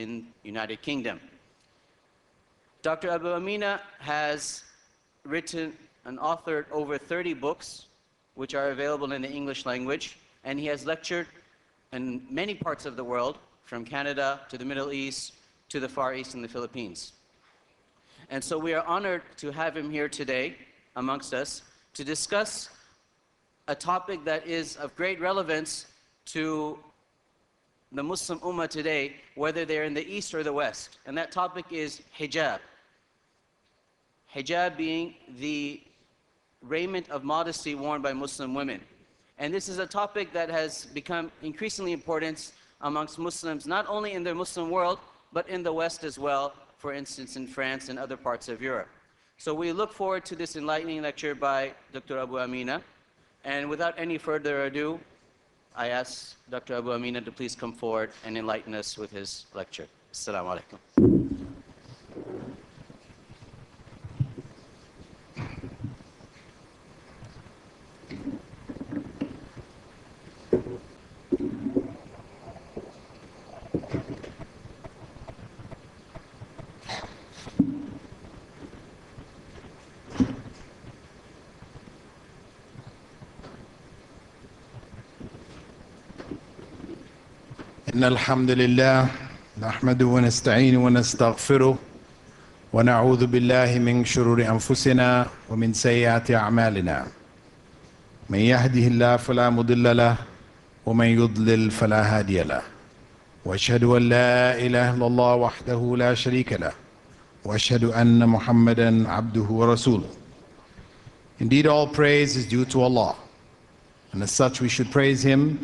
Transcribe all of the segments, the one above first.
in United Kingdom. Dr. Abu Amina has written and authored over 30 books, which are available in the English language, and he has lectured in many parts of the world, from Canada to the Middle East to the Far East and the Philippines. And so we are honored to have him here today amongst us to discuss a topic that is of great relevance to the Muslim Ummah today, whether they're in the East or the West. And that topic is hijab. Hijab being the raiment of modesty worn by Muslim women. And this is a topic that has become increasingly important amongst Muslims, not only in the Muslim world, but in the West as well, for instance in France and other parts of Europe. So we look forward to this enlightening lecture by Dr. Abu Amina. And without any further ado, I ask Dr. Abu Amina to please come forward and enlighten us with his lecture. Assalamu alaikum. إن الحمد لله نحمده ونستعينه ونستغفره ونعوذ بالله من شرور أنفسنا ومن سيئات أعمالنا من يهده الله فلا مضل له ومن يضلل فلا هادي له وأشهد أن لا إله إلا الله وحده لا شريك له وأشهد أن محمدا عبده ورسوله. Indeed, all praise is due to Allah, and as such we should praise Him,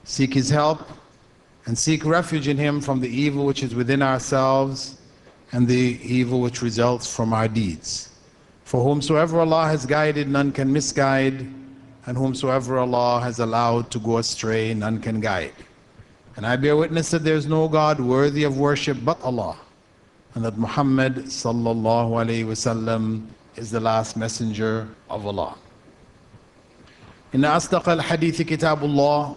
seek His help, and seek refuge in Him from the evil which is within ourselves and the evil which results from our deeds. For whomsoever Allah has guided, none can misguide, and whomsoever Allah has allowed to go astray, none can guide. And I bear witness that there is no God worthy of worship but Allah, and that Muhammad sallallahu alayhi wasallam is the last messenger of Allah. Inna asdaq al-hadith kitabullah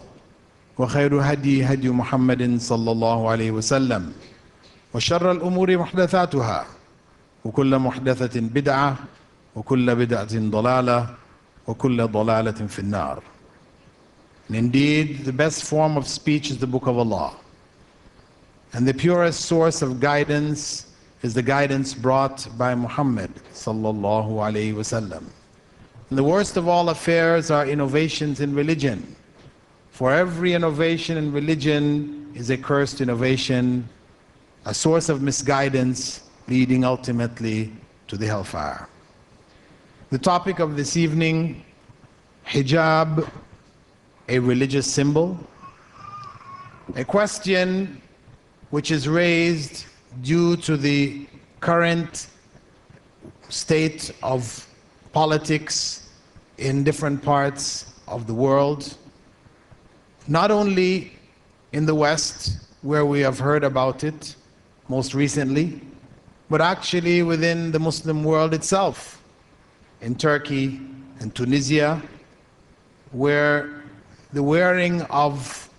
وخير هدي هدي محمد صلى الله عليه وسلم وشر الأمور محدثاتها وكل محدثة بدعة وكل بدعة ضلالة وكل ضلالة في النار. And indeed, the best form of speech is the Book of Allah, and the purest source of guidance is the guidance brought by Muhammad sallallahu alaihi wasallam. And the worst of all affairs are innovations in religion. For every innovation in religion is a cursed innovation, a source of misguidance leading ultimately to the hellfire. The topic of this evening, hijab, a religious symbol, a question which is raised due to the current state of politics in different parts of the world, not only in the West, where we have heard about it most recently, but actually within the Muslim world itself, in Turkey and Tunisia, where the wearing of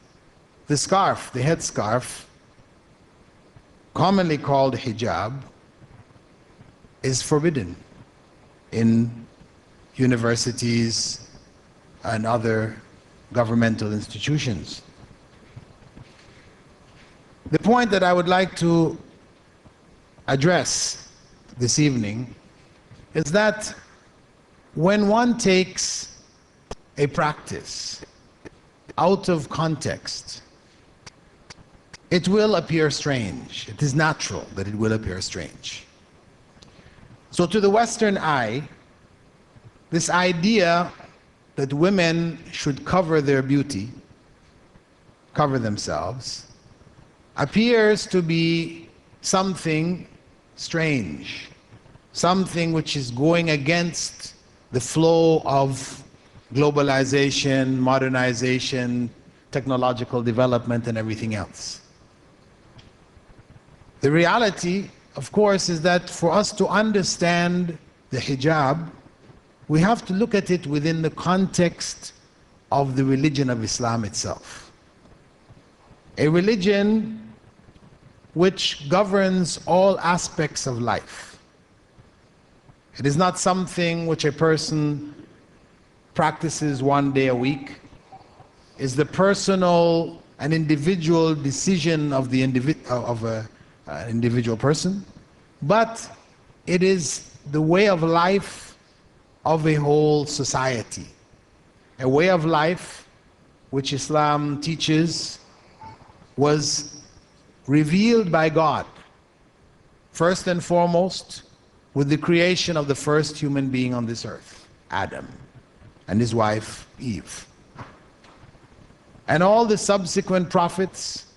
the scarf, the headscarf, commonly called hijab, is forbidden in universities and other governmental institutions. The point that I would like to address this evening is that when one takes a practice out of context, it will appear strange. It is natural that it will appear strange. So to the Western eye, this idea that women should cover their beauty, cover themselves, appears to be something strange, something which is going against the flow of globalization, modernization, technological development, and everything else. The reality, of course, is that for us to understand the hijab, we have to look at it within the context of the religion of Islam itself. A religion which governs all aspects of life. It is not something which a person practices one day a week. It's the personal and individual decision of the individual person, but it is the way of life of a whole society, a way of life which Islam teaches was revealed by God, first and foremost, with the creation of the first human being on this earth, Adam, and his wife, Eve. And all the subsequent prophets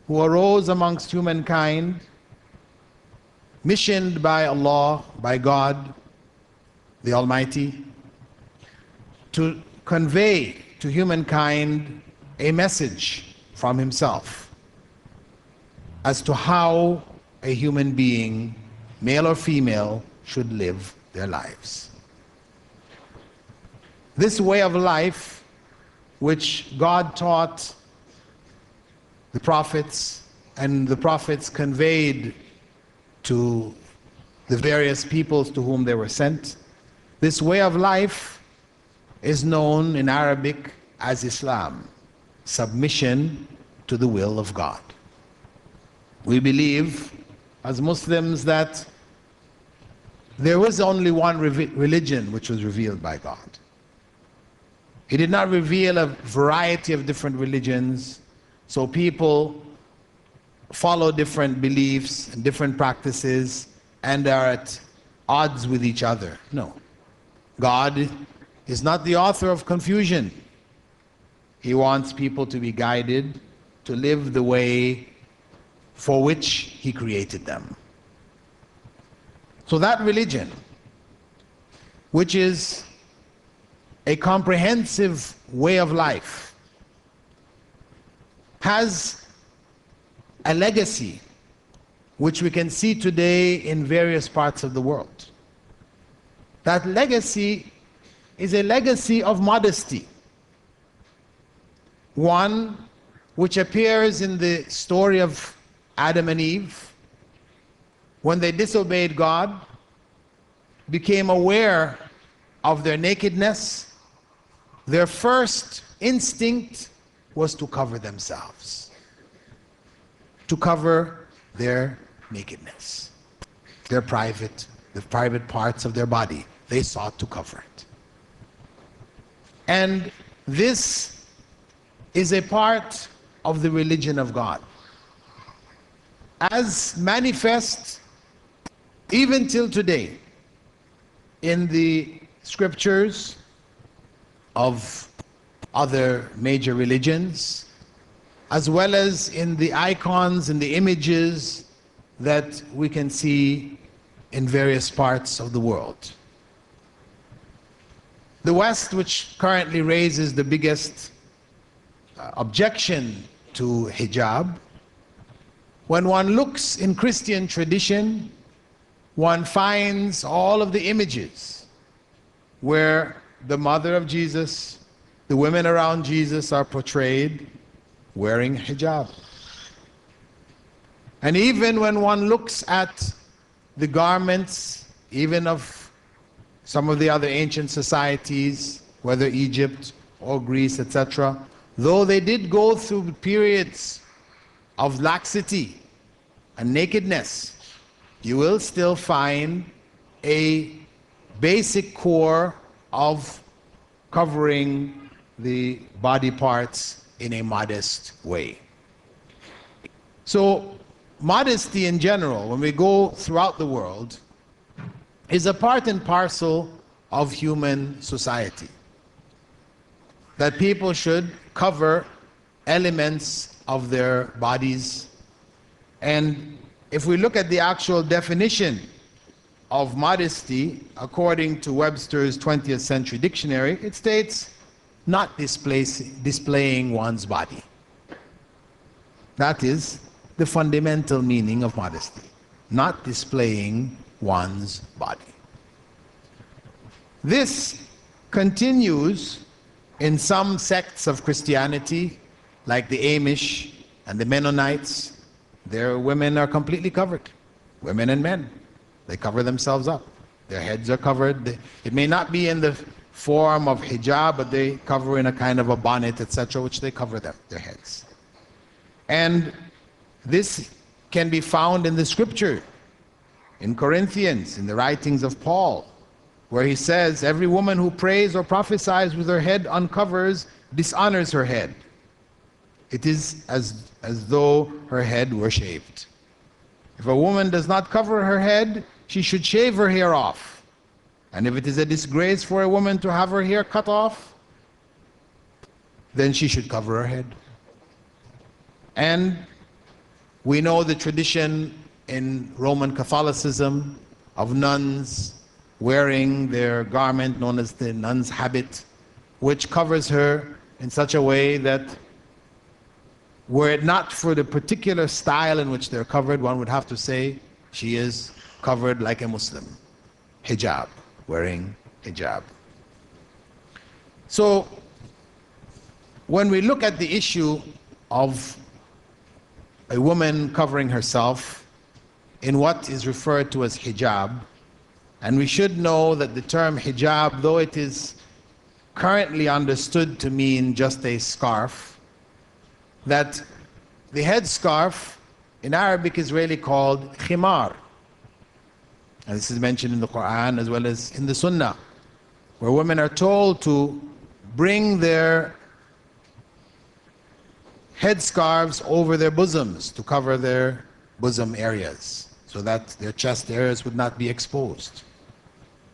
who arose amongst humankind, missioned by Allah, by God, the Almighty, to convey to humankind a message from Himself as to how a human being, male or female, should live their lives. This way of life, which God taught the prophets, and the prophets conveyed to the various peoples to whom they were sent, this way of life is known in Arabic as Islam, submission to the will of God. We believe as Muslims that there was only one religion which was revealed by God. He did not reveal a variety of different religions, so people follow different beliefs and different practices and are at odds with each other. No. God is not the author of confusion. He wants people to be guided to live the way for which He created them. So that religion, which is a comprehensive way of life, has a legacy which we can see today in various parts of the world. That legacy is a legacy of modesty, one which appears in the story of Adam and Eve. When they disobeyed God, became aware of their nakedness, their first instinct was to cover themselves, to cover their nakedness, the private parts of their body. They sought to cover it. And this is a part of the religion of God, as manifest even till today in the scriptures of other major religions, as well as in the icons and the images that we can see in various parts of the world. The West, which currently raises the biggest objection to hijab, when one looks in Christian tradition, one finds all of the images where the mother of Jesus, the women around Jesus are portrayed wearing hijab. And even when one looks at the garments, even of some of the other ancient societies, whether Egypt or Greece, etc., though they did go through periods of laxity and nakedness, you will still find a basic core of covering the body parts in a modest way. So modesty in general, when we go throughout the world, is a part and parcel of human society. That people should cover elements of their bodies. And if we look at the actual definition of modesty, according to Webster's 20th Century Dictionary, it states, not displaying one's body. That is the fundamental meaning of modesty, not displaying one's body. This continues in some sects of Christianity, like the Amish and the Mennonites, their women are completely covered. Women and men, they cover themselves up. Their heads are covered. It may not be in the form of hijab, but they cover in a kind of a bonnet, etc., which they cover their heads. And this can be found in the scripture, in Corinthians, in the writings of Paul, where he says, every woman who prays or prophesies with her head uncovers dishonors her head. It is as though her head were shaved. If a woman does not cover her head, she should shave her hair off. And if it is a disgrace for a woman to have her hair cut off, then she should cover her head. And we know the tradition in Roman Catholicism of nuns wearing their garment known as the nun's habit, which covers her in such a way that were it not for the particular style in which they're covered, one would have to say she is covered like a Muslim. Hijab, wearing hijab. So when we look at the issue of a woman covering herself in what is referred to as hijab, and we should know that the term hijab, though it is currently understood to mean just a scarf, that the headscarf in Arabic is really called khimar. And this is mentioned in the Quran as well as in the Sunnah, where women are told to bring their headscarves over their bosoms to cover their bosom areas so that their chest areas would not be exposed.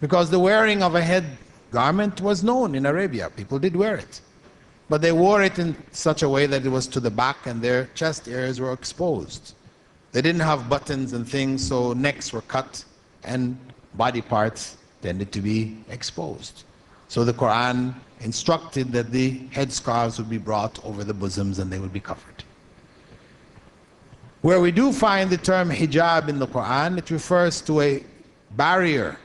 Because the wearing of a head garment was known in Arabia. People did wear it. But they wore it in such a way that it was to the back and their chest areas were exposed. They didn't have buttons and things, so necks were cut and body parts tended to be exposed. So the Quran instructed that the headscarves would be brought over the bosoms and they would be covered. Where we do find the term hijab in the Quran, it refers to a barrier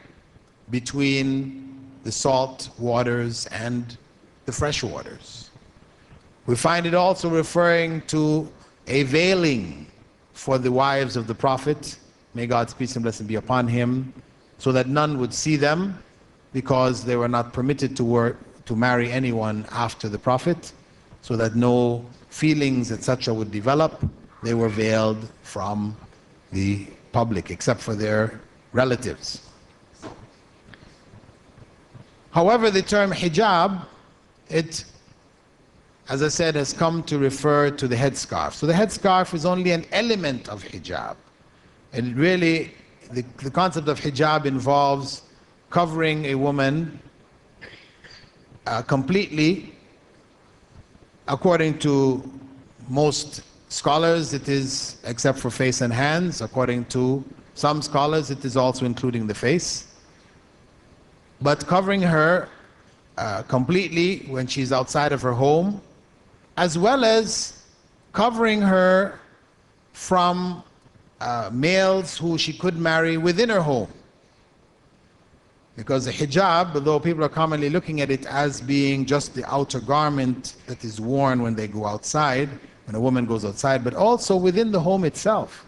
between the salt waters and the fresh waters. We find it also referring to a veiling for the wives of the Prophet, may God's peace and blessing be upon him, so that none would see them, because they were not permitted to marry anyone after the Prophet, so that no feelings, etc. would develop. They were veiled from the public, except for their relatives. However, the term hijab, it, as I said, has come to refer to the headscarf. So the headscarf is only an element of hijab. And really, the concept of hijab involves covering a woman completely. According to most scholars, it is except for face and hands. According to some scholars, it is also including the face. But covering her completely when she's outside of her home, as well as covering her from males who she could marry within her home. Because the hijab, although people are commonly looking at it as being just the outer garment that is worn when they go outside, when a woman goes outside, but also within the home itself.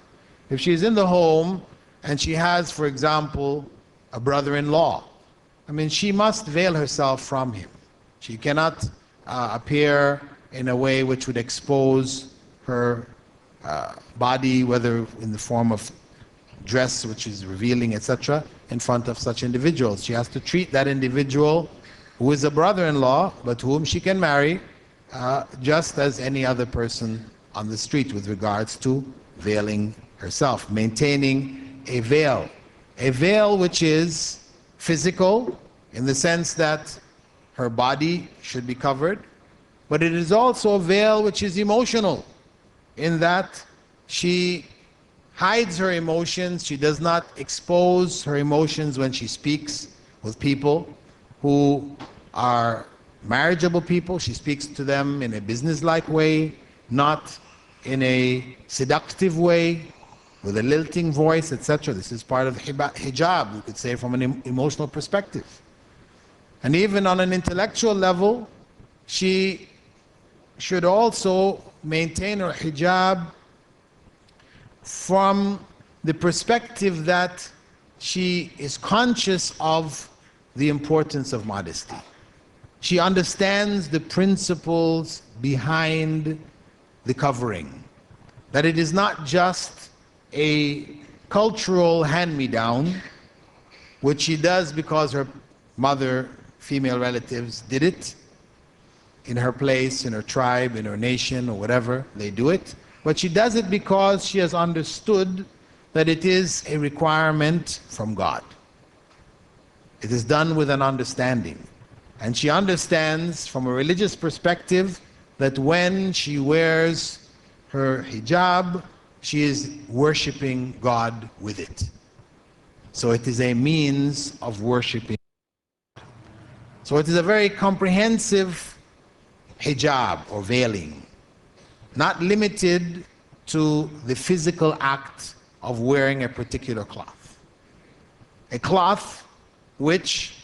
If she's in the home and she has, for example, a brother-in-law, I mean, she must veil herself from him. She cannot appear in a way which would expose her body, whether in the form of dress which is revealing, etc., in front of such individuals. She has to treat that individual who is a brother-in-law, but whom she can marry, just as any other person on the street with regards to veiling herself, maintaining a veil which is physical in the sense that her body should be covered, but it is also a veil which is emotional in that she hides her emotions. She does not expose her emotions when she speaks with people who are marriageable people. She speaks to them in a business-like way, not in a seductive way, with a lilting voice, etc. This is part of hijab, you could say, from an emotional perspective. And even on an intellectual level, she should also maintain her hijab from the perspective that she is conscious of the importance of modesty. She understands the principles behind the covering, that it is not just a cultural hand-me-down, which she does because her mother, female relatives did it in her place, in her tribe, in her nation, or whatever, they do it. But she does it because she has understood that it is a requirement from God. It is done with an understanding. And she understands from a religious perspective that when she wears her hijab, she is worshiping God with it. So it is a means of worshiping. So it is a very comprehensive hijab or veiling, not limited to the physical act of wearing a particular cloth. A cloth which,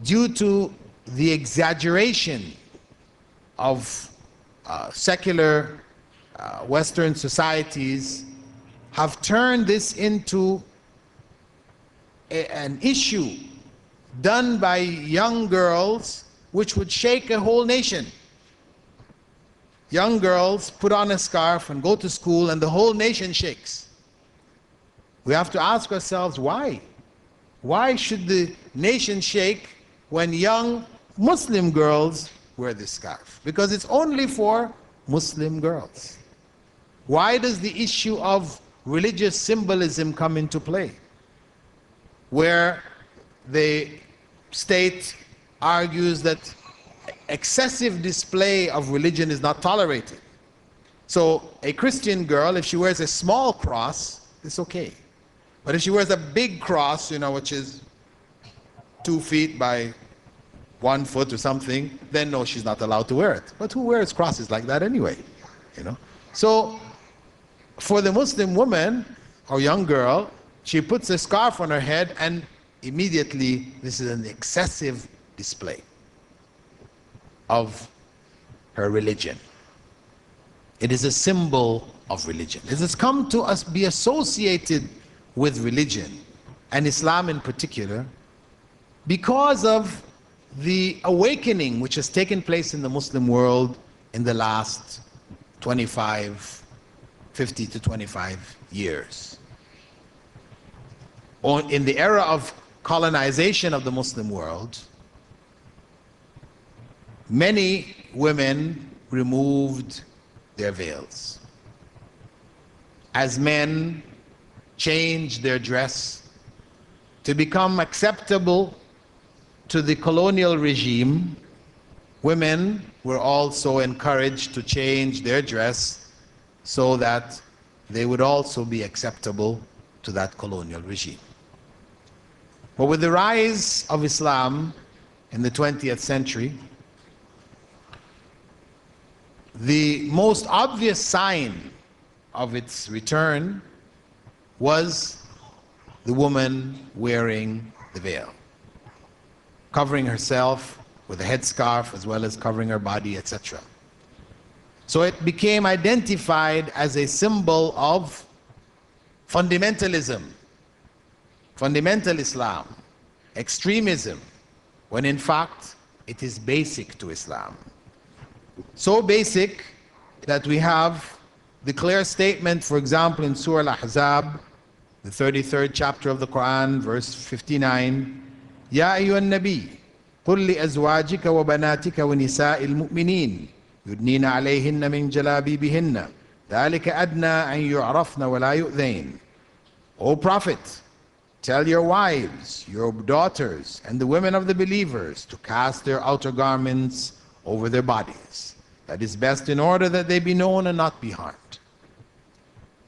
due to the exaggeration of secular Western societies, have turned this into an issue done by young girls which would shake a whole nation. Young girls put on a scarf and go to school and the whole nation shakes. We have to ask ourselves why? Why should the nation shake when young Muslim girls wear this scarf? Because it's only for Muslim girls. Why does the issue of religious symbolism come into play? Where the state argues that excessive display of religion is not tolerated. So a Christian girl, if she wears a small cross, it's okay. But if she wears a big cross, which is 2 feet by 1 foot or something, then no, she's not allowed to wear it. But who wears crosses like that anyway? So for the Muslim woman or young girl, she puts a scarf on her head and immediately this is an excessive display of her religion. It is a symbol of religion. It has come to us be associated with religion, and Islam in particular, because of the awakening which has taken place in the Muslim world in the last 50 to 25 years. In the era of colonization of the Muslim world, many women removed their veils. As men changed their dress to become acceptable to the colonial regime, women were also encouraged to change their dress so that they would also be acceptable to that colonial regime. But with the rise of Islam in the 20th century, the most obvious sign of its return was the woman wearing the veil, covering herself with a headscarf as well as covering her body, etc. So it became identified as a symbol of fundamentalism, fundamental Islam, extremism, when in fact it is basic to Islam. So basic that we have the clear statement, for example, in Surah Al-Ahzab, the 33rd chapter of the Quran, verse 59, Ya ayyuhan nabi, qul li azwajika wa banatika wa nisa'il mu'minin, yudnina alayhinna min jalabibihinna, dhalika adna an yu'rafna wa la yu'dhain. O Prophet, tell your wives, your daughters, and the women of the believers to cast their outer garments over their bodies. That is best in order that they be known and not be harmed.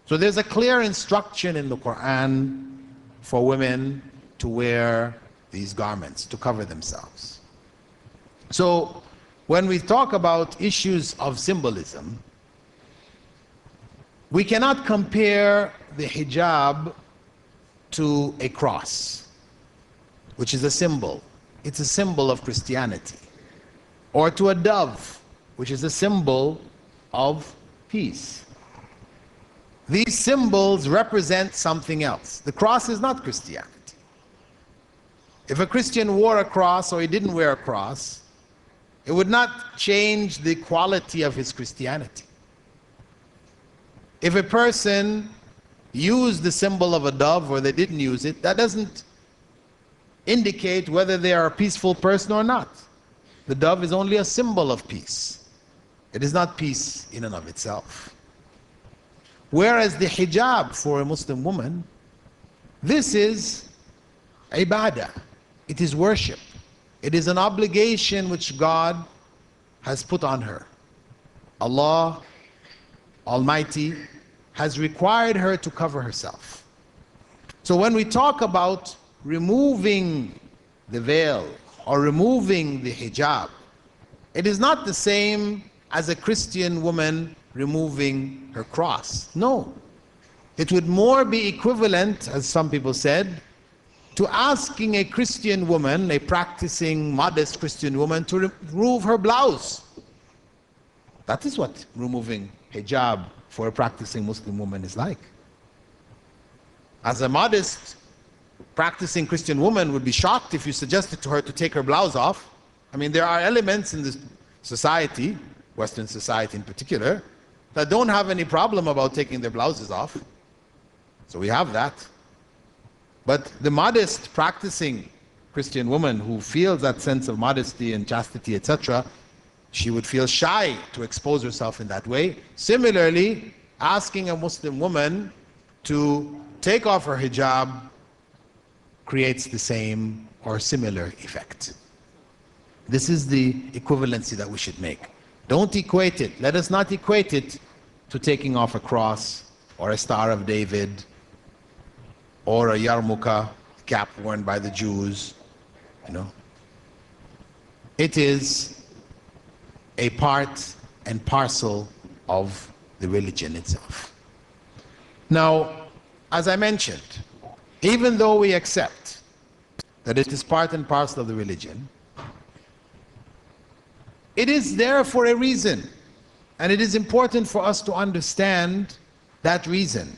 So there's a clear instruction in the Quran for women to wear these garments, to cover themselves. So when we talk about issues of symbolism, we cannot compare the hijab to a cross, which is a symbol. It's a symbol of Christianity. Or to a dove, which is a symbol of peace. These symbols represent something else. The cross is not Christianity. If a Christian wore a cross or he didn't wear a cross, it would not change the quality of his Christianity. If a person used the symbol of a dove or they didn't use it, that doesn't indicate whether they are a peaceful person or not. The dove is only a symbol of peace. It is not peace in and of itself. Whereas the hijab for a Muslim woman, this is ibadah. It is worship. It is an obligation which God has put on her. Allah Almighty has required her to cover herself. So when we talk about removing the veil or removing the hijab, it is not the same as a Christian woman removing her cross. No. It would more be equivalent, as some people said, to asking a Christian woman, a practicing, modest Christian woman, to remove her blouse. That is what removing hijab for a practicing Muslim woman is like. As a modest, practicing Christian woman would be shocked if you suggested to her to take her blouse off. I mean, there are elements in this society, Western society in particular, that don't have any problem about taking their blouses off. So we have that. But the modest, practicing Christian woman who feels that sense of modesty and chastity, etc., she would feel shy to expose herself in that way. Similarly, asking a Muslim woman to take off her hijab creates the same or similar effect. This is the equivalency that we should make. Don't equate it. Let us not equate it to taking off a cross or a Star of David or a yarmulke, cap worn by the Jews. You know, it is a part and parcel of the religion itself. Now, as I mentioned, even though we accept that it is part and parcel of the religion, it is there for a reason, and it is important for us to understand that reason.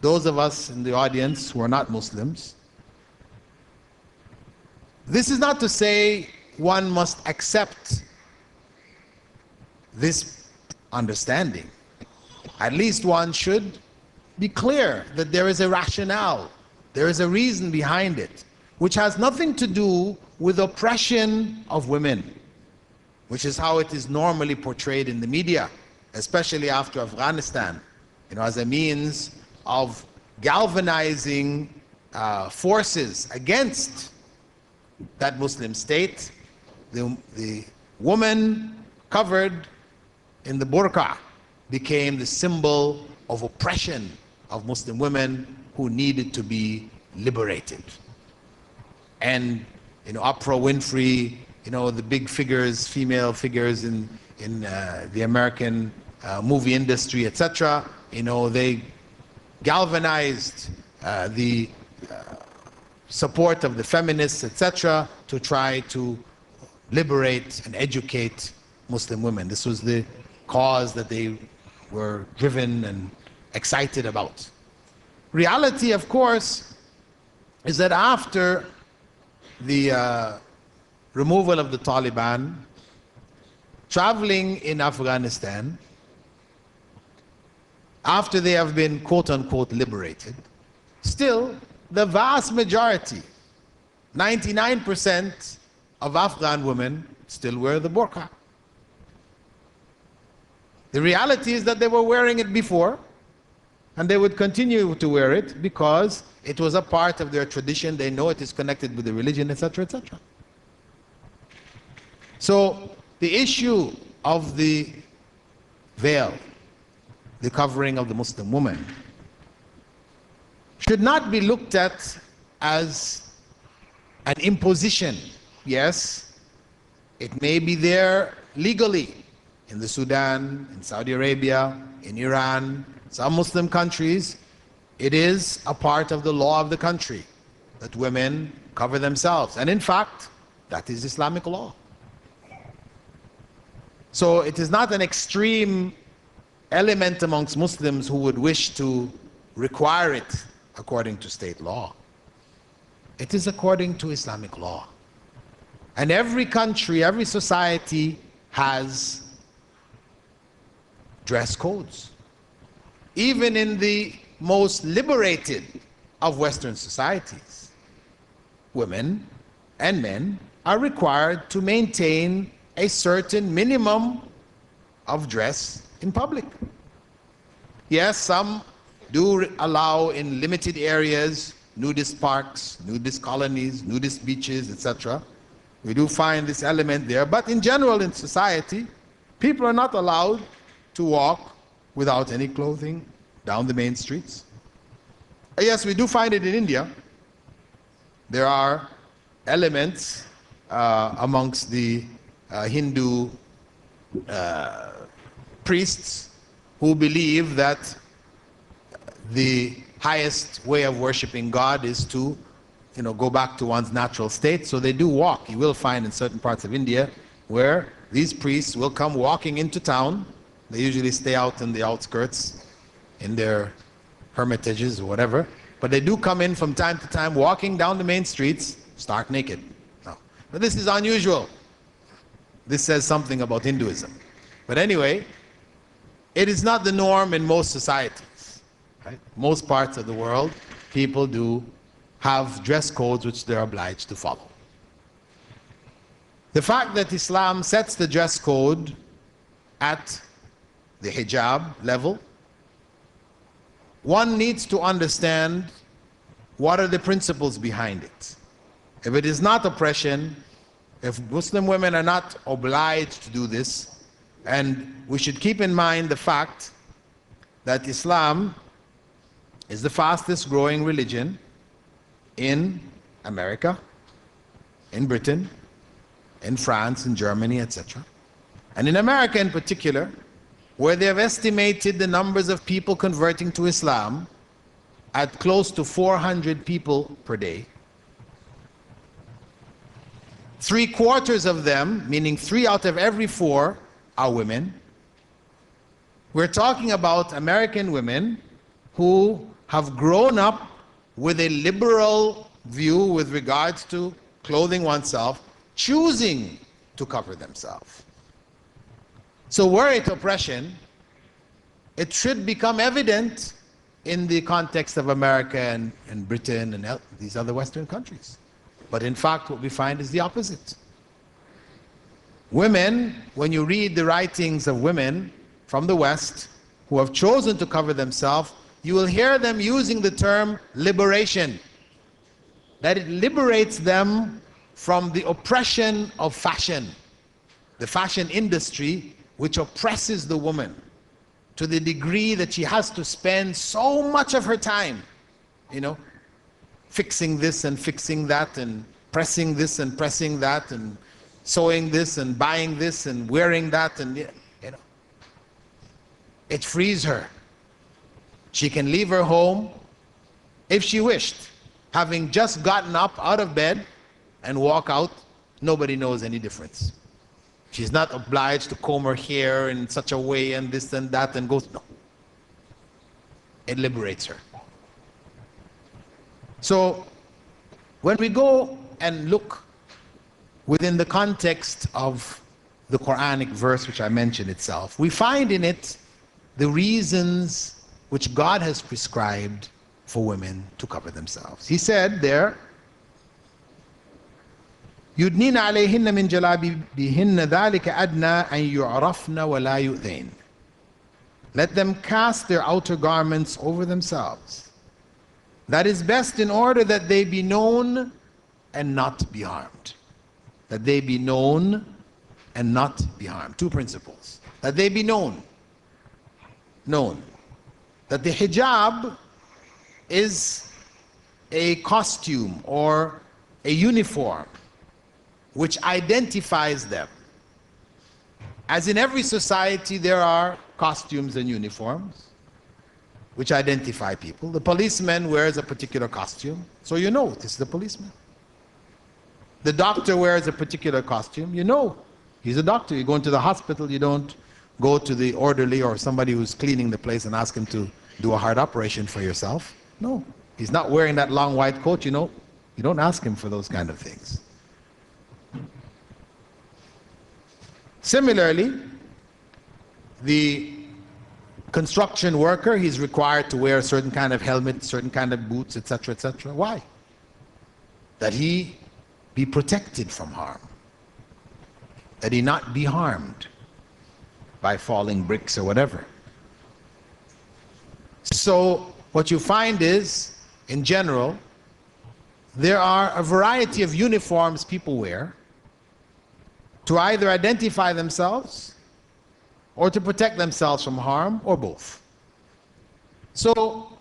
Those of us in the audience who are not Muslims, this is not to say one must accept this understanding. At least one should be clear that there is a rationale, there is a reason behind it, which has nothing to do with oppression of women, which is how it is normally portrayed in the media, especially after Afghanistan, as a means of galvanizing forces against that Muslim state. The woman covered in the burqa became the symbol of oppression of Muslim women who needed to be liberated. And Oprah Winfrey, the big figures, female figures in the American movie industry, etc., they galvanized the support of the feminists, etc., to try to liberate and educate Muslim women. This was the cause that they were driven and excited about. Reality, of course, is that after the removal of the Taliban, traveling in Afghanistan, after they have been quote-unquote liberated, still the vast majority, 99% of Afghan women still wear the burqa. The reality is that they were wearing it before, and they would continue to wear it because it was a part of their tradition. They know it is connected with the religion, etc., etc. So the issue of the veil, the covering of the Muslim woman, should not be looked at as an imposition. Yes, it may be there legally in the Sudan, in Saudi Arabia, in Iran, some Muslim countries. It is a part of the law of the country that women cover themselves. And in fact, that is Islamic law. So it is not an extreme element amongst Muslims who would wish to require it according to state law. It is according to Islamic law. And every country, every society has dress codes. Even in the most liberated of Western societies, women and men are required to maintain a certain minimum of dress in public. Yes, some do allow in limited areas, nudist parks, nudist colonies, nudist beaches, etc. We do find this element there, but in general in society, people are not allowed to walk without any clothing down the main streets. Yes, we do find it in India. There are elements amongst the Hindu priests who believe that the highest way of worshiping God is to, go back to one's natural state. So they do walk. You will find in certain parts of India where these priests will come walking into town. They usually stay out in the outskirts in their hermitages or whatever, but they do come in from time to time walking down the main streets stark naked. No. But this is unusual. This says something about Hinduism. But anyway, it is not the norm in most societies. Right? Most parts of the world, people do have dress codes which they're obliged to follow. The fact that Islam sets the dress code at the hijab level, one needs to understand what are the principles behind it. If it is not oppression, if Muslim women are not obliged to do this, and we should keep in mind the fact that Islam is the fastest growing religion in America, in Britain, in France, in Germany, etc. And in America in particular, where they have estimated the numbers of people converting to Islam at close to 400 people per day. 3/4 of them, meaning 3 out of every 4, are women. We're talking about American women who have grown up with a liberal view with regards to clothing oneself, choosing to cover themselves. So were it oppression, it should become evident in the context of America and Britain and these other Western countries. But in fact, what we find is the opposite. Women, when you read the writings of women from the West who have chosen to cover themselves, you will hear them using the term liberation. That it liberates them from the oppression of fashion, the fashion industry, which oppresses the woman to the degree that she has to spend so much of her time, fixing this and fixing that and pressing this and pressing that and sewing this and buying this and wearing that, and it frees her. She can leave her home if she wished, having just gotten up out of bed and walk out. Nobody knows any difference. She's not obliged to comb her hair in such a way and this and that and goes, no. It liberates her. So when we go and look within the context of the Quranic verse which I mentioned itself, we find in it the reasons which God has prescribed for women to cover themselves. He said there, يُدْنِينَ عَلَيْهِنَّ مِنْ جَلَابِيبِهِنَّ ذَلِكَ أَدْنَى أَنْ يُعْرَفْنَ وَلَا يُؤْذَيْنَ. Let them cast their outer garments over themselves. That is best in order that they be known and not be harmed. That they be known and not be harmed. 2 principles. That they be known. Known. That the hijab is a costume or a uniform which identifies them. As in every society, there are costumes and uniforms which identify people. The policeman wears a particular costume, so you know this is the policeman. The doctor wears a particular costume, you know he's a doctor. You go into the hospital, you don't go to the orderly or somebody who's cleaning the place and ask him to do a heart operation for yourself. No, he's not wearing that long white coat, you know. You don't ask him for those kind of things. Similarly, the construction worker, he's required to wear a certain kind of helmet, certain kind of boots, etc., etc. Why? That he be protected from harm. That he not be harmed by falling bricks or whatever. So what you find is, in general, there are a variety of uniforms people wear to either identify themselves or to protect themselves from harm, or both. So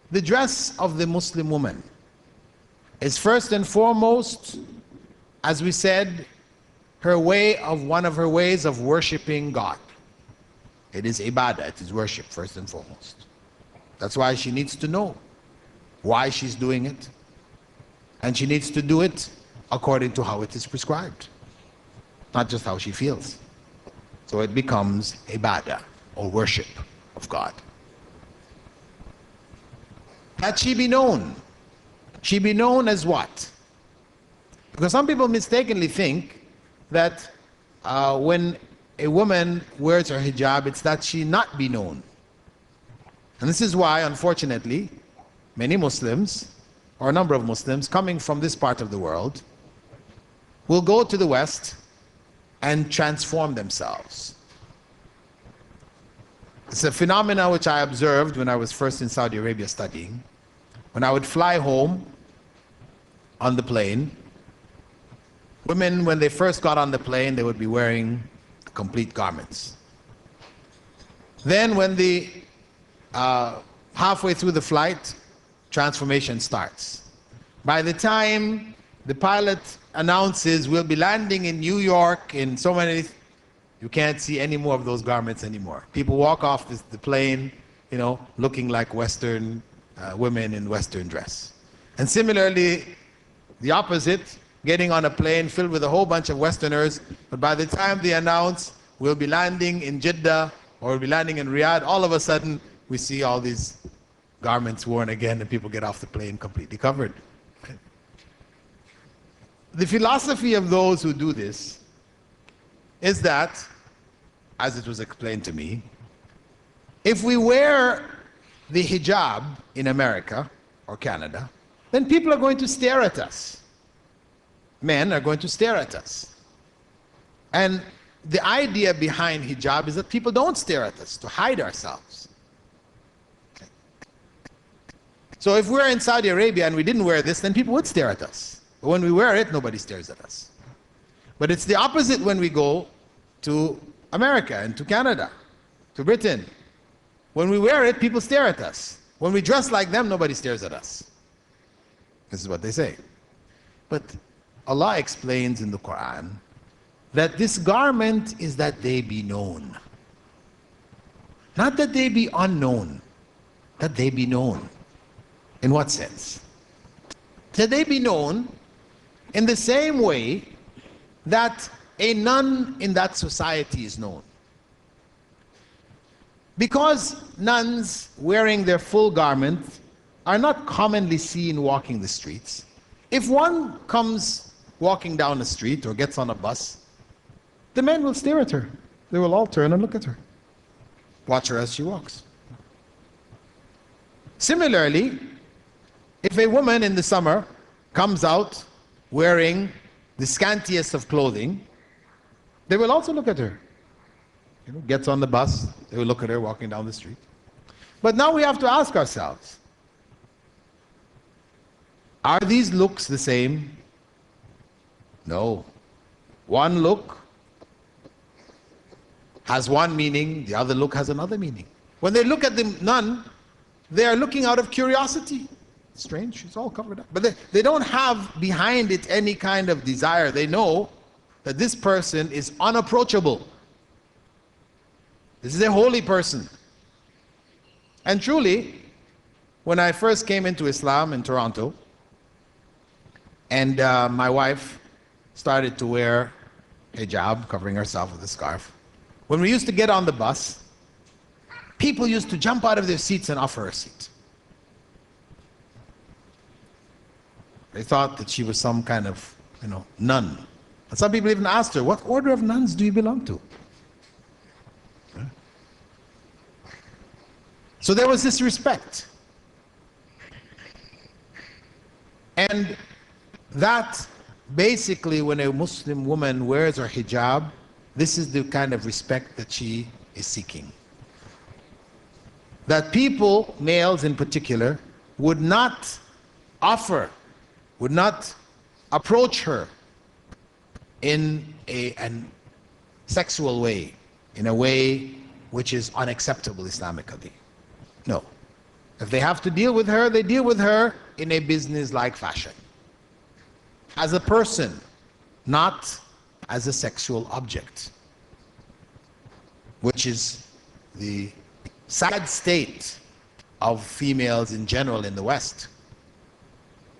the dress of the Muslim woman is first and foremost, as we said, one of her ways of worshiping God. It is ibadah, it is worship first and foremost. That's why she needs to know why she's doing it, and she needs to do it according to how it is prescribed, not just how she feels. So it becomes ibadah, or worship of God. That she be known. She be known as what? Because some people mistakenly think that when a woman wears her hijab, it's that she not be known. And this is why, unfortunately, many Muslims, or a number of Muslims coming from this part of the world, will go to the West and transform themselves. It's a phenomenon which I observed when I was first in Saudi Arabia studying. When I would fly home on the plane, women, when they first got on the plane, they would be wearing complete garments. Then when the halfway through the flight, transformation starts. By the time the pilot announces we'll be landing in New York in so many, you can't see any more of those garments anymore. People walk off the plane, you know, looking like Western women in Western dress. And similarly, the opposite, getting on a plane filled with a whole bunch of Westerners, but by the time they announce we'll be landing in Jeddah or we'll be landing in Riyadh, all of a sudden we see all these garments worn again and people get off the plane completely covered. The philosophy of those who do this is that, as it was explained to me, if we wear the hijab in America or Canada, then people are going to stare at us. Men are going to stare at us. And the idea behind hijab is that people don't stare at us, to hide ourselves. So if we're in Saudi Arabia and we didn't wear this, then people would stare at us. But when we wear it, nobody stares at us. But it's the opposite when we go to America and to Canada, to Britain. When we wear it, people stare at us. When we dress like them, nobody stares at us. This is what they say. But Allah explains in the Quran that this garment is that they be known. Not that they be unknown, that they be known. In what sense? That they be known in the same way that a nun in that society is known. Because nuns wearing their full garment are not commonly seen walking the streets. If one comes walking down the street or gets on a bus, the men will stare at her. They will all turn and look at her. Watch her as she walks. Similarly, if a woman in the summer comes out wearing the scantiest of clothing, they will also look at her. You know, gets on the bus, they will look at her walking down the street. But now we have to ask ourselves, are these looks the same? No. One look has one meaning, the other look has another meaning. When they look at the nun, they are looking out of curiosity. Strange, she's all covered up. But they don't have behind it any kind of desire. They know that this person is unapproachable. This is a holy person. And truly, when I first came into Islam in Toronto, and my wife started to wear hijab, covering herself with a scarf, When we used to get on the bus, people used to jump out of their seats and offer her a seat. They thought that she was some kind of, nun. And some people even asked her, what order of nuns do you belong to? So there was this respect. And that basically, when a Muslim woman wears her hijab, this is the kind of respect that she is seeking. That people, males in particular, would not approach her in a sexual way, in a way which is unacceptable Islamically. No. If they have to deal with her, they deal with her in a business-like fashion. As a person, not as a sexual object, which is the sad state of females in general in the West,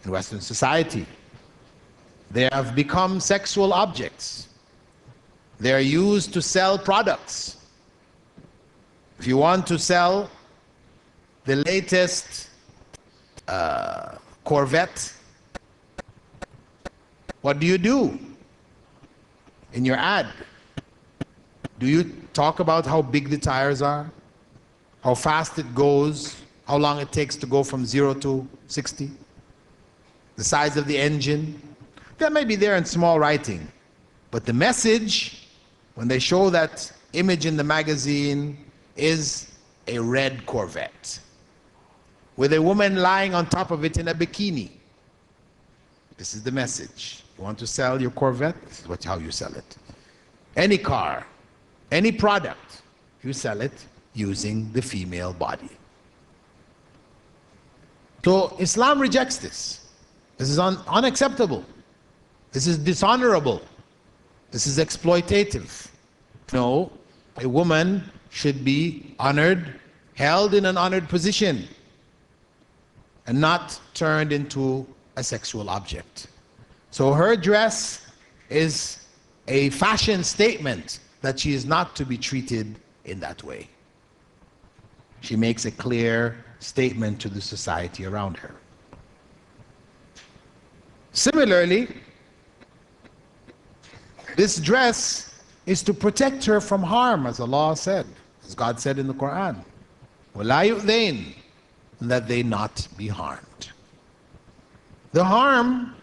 in Western society. They have become sexual objects. They are used to sell products. If you want to sell the latest Corvette, what do you do in your ad? Do you talk about how big the tires are, how fast it goes, how long it takes to go from 0 to 60, the size of the engine? That may be there in small writing, but the message, when they show that image in the magazine, is a red Corvette with a woman lying on top of it in a bikini. This is the message. You want to sell your Corvette? This is how you sell it. Any car, any product, you sell it using the female body. So Islam rejects this. This is unacceptable. This is dishonorable. This is exploitative. No, a woman should be honored, held in an honored position, and not turned into a sexual object. So her dress is a fashion statement that she is not to be treated in that way. She makes a clear statement to the society around her. Similarly, this dress is to protect her from harm, as Allah said, as God said in the Quran, وَلَا يُؤْذَيْنَ, that they not be harmed. The harm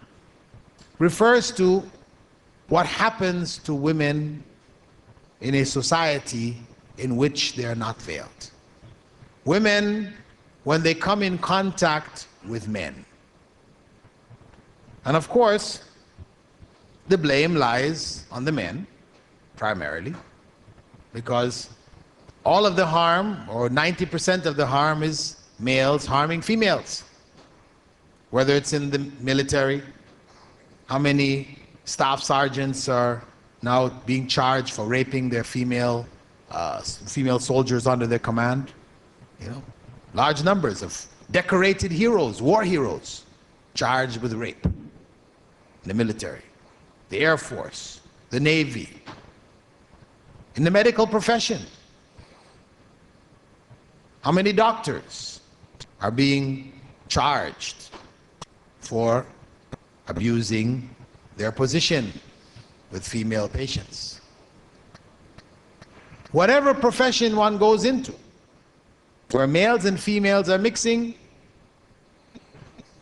refers to what happens to women in a society in which they are not veiled. Women, when they come in contact with men. And of course, the blame lies on the men, primarily, because all of the harm, or 90% of the harm, is males harming females. Whether it's in the military, how many staff sergeants are now being charged for raping their female soldiers under their command? Large numbers of decorated heroes, war heroes, charged with rape in the military, the Air Force, the Navy, in the medical profession. How many doctors are being charged for abusing their position with female patients? Whatever profession one goes into, where males and females are mixing,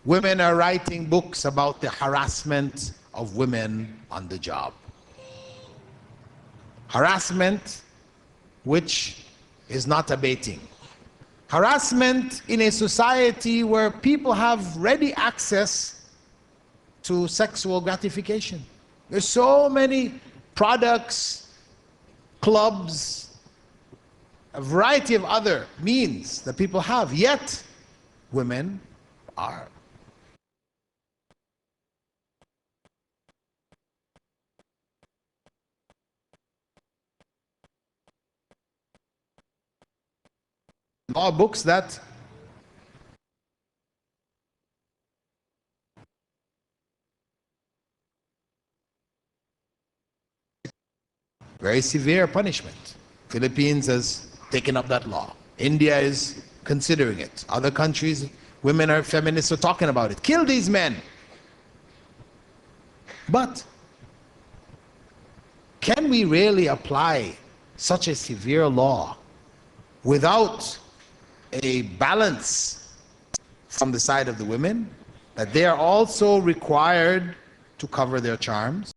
women are writing books about the harassment of women on the job. Harassment which is not abating. Harassment in a society where people have ready access to sexual gratification. There's so many products, clubs, a variety of other means that people have, yet women are. Law books that very severe punishment. Philippines has taken up that law. India is considering it. Other countries, women are feminists are talking about it. Kill these men. But can we really apply such a severe law without a balance from the side of the women, that they are also required to cover their charms?